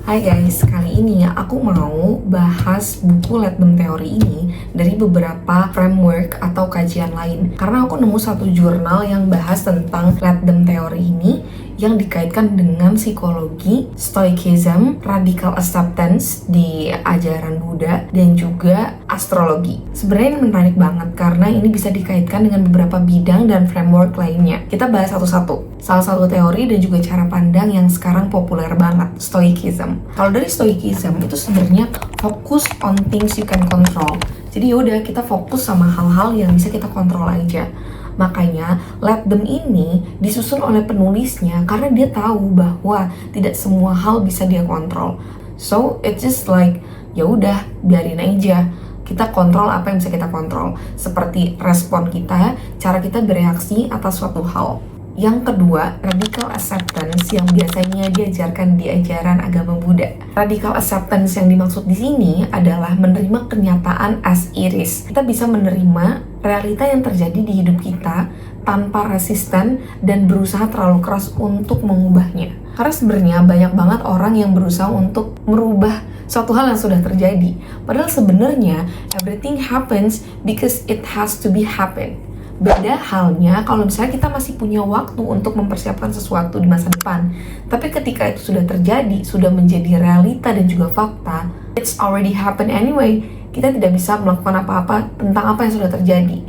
Hai guys, kali ini aku mau bahas buku Let Them Theory ini dari beberapa framework atau kajian lain. Karena aku nemu satu jurnal yang bahas tentang Let Them Theory ini yang dikaitkan dengan psikologi, stoicism, radical acceptance di ajaran Buddha, dan juga astrologi. Sebenarnya ini menarik banget karena ini bisa dikaitkan dengan beberapa bidang dan framework lainnya. Kita bahas satu-satu. Salah satu teori dan juga cara pandang yang sekarang populer banget, stoicism. Kalau dari stoicism itu sebenarnya fokus on things you can control. Jadi yaudah kita fokus sama hal-hal yang bisa kita kontrol aja. Makanya Let Them ini disusun oleh penulisnya karena dia tahu bahwa tidak semua hal bisa dia kontrol. So it's just like ya udah biarin aja. Kita kontrol apa yang bisa kita kontrol, seperti respon kita, cara kita bereaksi atas suatu hal. Yang kedua, radical acceptance yang biasanya diajarkan di ajaran agama Buddha. Radical acceptance yang dimaksud di sini adalah menerima kenyataan as it is. Kita bisa menerima realita yang terjadi di hidup kita tanpa resisten dan berusaha terlalu keras untuk mengubahnya. Karena sebenarnya banyak banget orang yang berusaha untuk merubah suatu hal yang sudah terjadi. Padahal sebenarnya everything happens because it has to be happen. Beda halnya kalau misalnya kita masih punya waktu untuk mempersiapkan sesuatu di masa depan. Tapi ketika itu sudah terjadi, sudah menjadi realita dan juga fakta, it's already happened anyway. Kita tidak bisa melakukan apa-apa tentang apa yang sudah terjadi.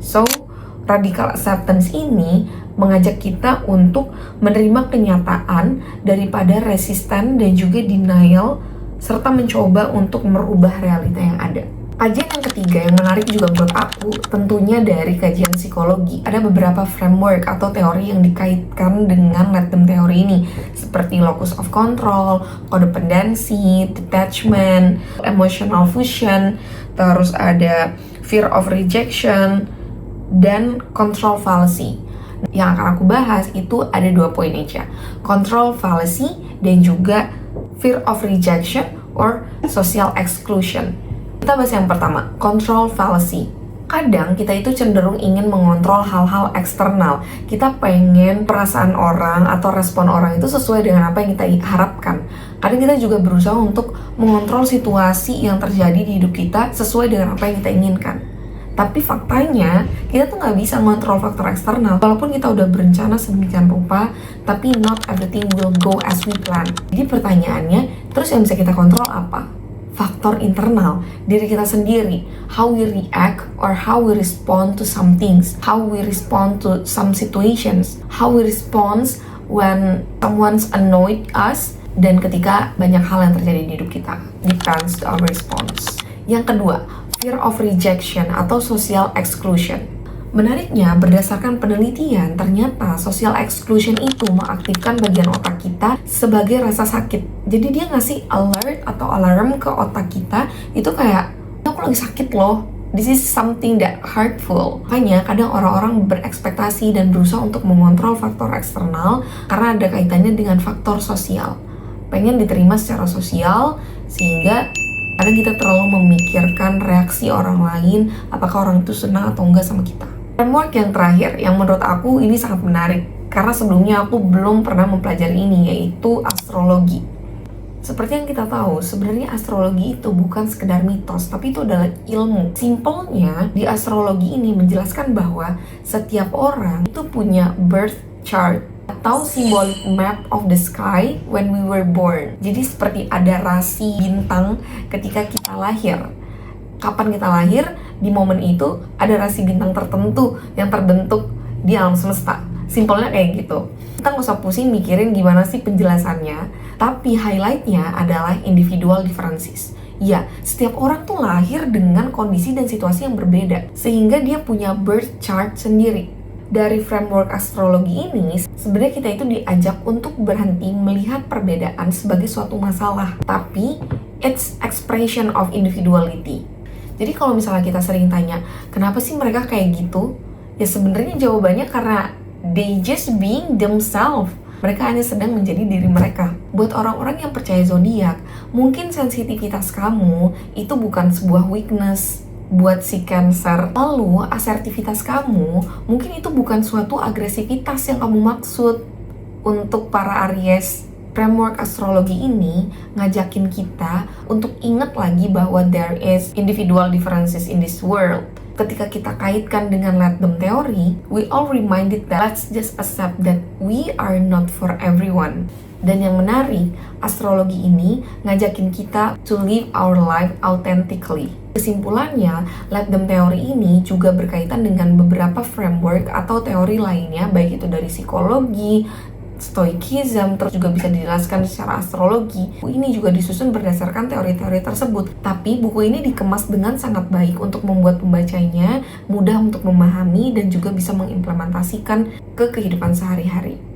So, radical acceptance ini mengajak kita untuk menerima kenyataan daripada resisten dan juga denial, serta mencoba untuk merubah realita yang ada. Kajian yang ketiga yang menarik juga menurut aku tentunya dari kajian psikologi. Ada beberapa framework atau teori yang dikaitkan dengan Let Them Theory ini, seperti locus of control, codependency, detachment, emotional fusion, terus ada fear of rejection, dan control fallacy. Yang akan aku bahas itu ada 2 poin aja, control fallacy dan juga fear of rejection or social exclusion. Kita bahas yang pertama, control fallacy. Kadang kita itu cenderung ingin mengontrol hal-hal eksternal. Kita pengen perasaan orang atau respon orang itu sesuai dengan apa yang kita harapkan. Kadang kita juga berusaha untuk mengontrol situasi yang terjadi di hidup kita sesuai dengan apa yang kita inginkan. Tapi faktanya, kita tuh nggak bisa mengontrol faktor eksternal. Walaupun kita udah berencana sedemikian rupa, tapi not everything will go as we plan. Jadi pertanyaannya, terus yang bisa kita kontrol apa? Faktor internal, diri kita sendiri, how we react or how we respond to some things, how we respond to some situations, how we respond when someone's annoyed us, dan ketika banyak hal yang terjadi di hidup kita, depends to our response. Yang kedua, fear of rejection atau social exclusion. Menariknya, berdasarkan penelitian, ternyata social exclusion itu mengaktifkan bagian otak kita sebagai rasa sakit. Jadi dia ngasih alert atau alarm ke otak kita, itu kayak, aku lagi sakit loh, this is something that hurtful. Makanya kadang orang-orang berekspektasi dan berusaha untuk mengontrol faktor eksternal karena ada kaitannya dengan faktor sosial. Pengen diterima secara sosial, sehingga kadang kita terlalu memikirkan reaksi orang lain, apakah orang itu senang atau enggak sama kita. Framework yang terakhir, yang menurut aku ini sangat menarik, karena sebelumnya aku belum pernah mempelajari ini, yaitu astrologi. Seperti yang kita tahu, sebenarnya astrologi itu bukan sekedar mitos, tapi itu adalah ilmu. Simpelnya, di astrologi ini menjelaskan bahwa setiap orang itu punya birth chart atau symbolic map of the sky when we were born. Jadi seperti ada rasi bintang ketika kita lahir. Kapan kita lahir, di momen itu ada rasi bintang tertentu yang terbentuk di alam semesta. Simpelnya kayak gitu. Kita nggak usah pusing mikirin gimana sih penjelasannya, tapi highlightnya adalah individual differences. Ya, setiap orang tuh lahir dengan kondisi dan situasi yang berbeda, sehingga dia punya birth chart sendiri. Dari framework astrologi ini, sebenarnya kita itu diajak untuk berhenti melihat perbedaan sebagai suatu masalah, tapi it's expression of individuality. Jadi kalau misalnya kita sering tanya, kenapa sih mereka kayak gitu? Ya sebenarnya jawabannya karena they just being themselves. Mereka hanya sedang menjadi diri mereka. Buat orang-orang yang percaya zodiak, mungkin sensitivitas kamu itu bukan sebuah weakness. Buat si Cancer, lalu asertivitas kamu mungkin itu bukan suatu agresivitas yang kamu maksud. Untuk para Aries, Framework astrologi ini ngajakin kita untuk ingat lagi bahwa there is individual differences in this world. Ketika kita kaitkan dengan Latdom Theory, we all reminded that let's just accept that we are not for everyone. Dan yang menarik, astrologi ini ngajakin kita to live our life authentically. Kesimpulannya, Latdom Theory ini juga berkaitan dengan beberapa framework atau teori lainnya, baik itu dari psikologi, stoicism, terus juga bisa dijelaskan secara astrologi. Buku ini juga disusun berdasarkan teori-teori tersebut. Tapi buku ini dikemas dengan sangat baik untuk membuat pembacanya mudah untuk memahami dan juga bisa mengimplementasikan ke kehidupan sehari-hari.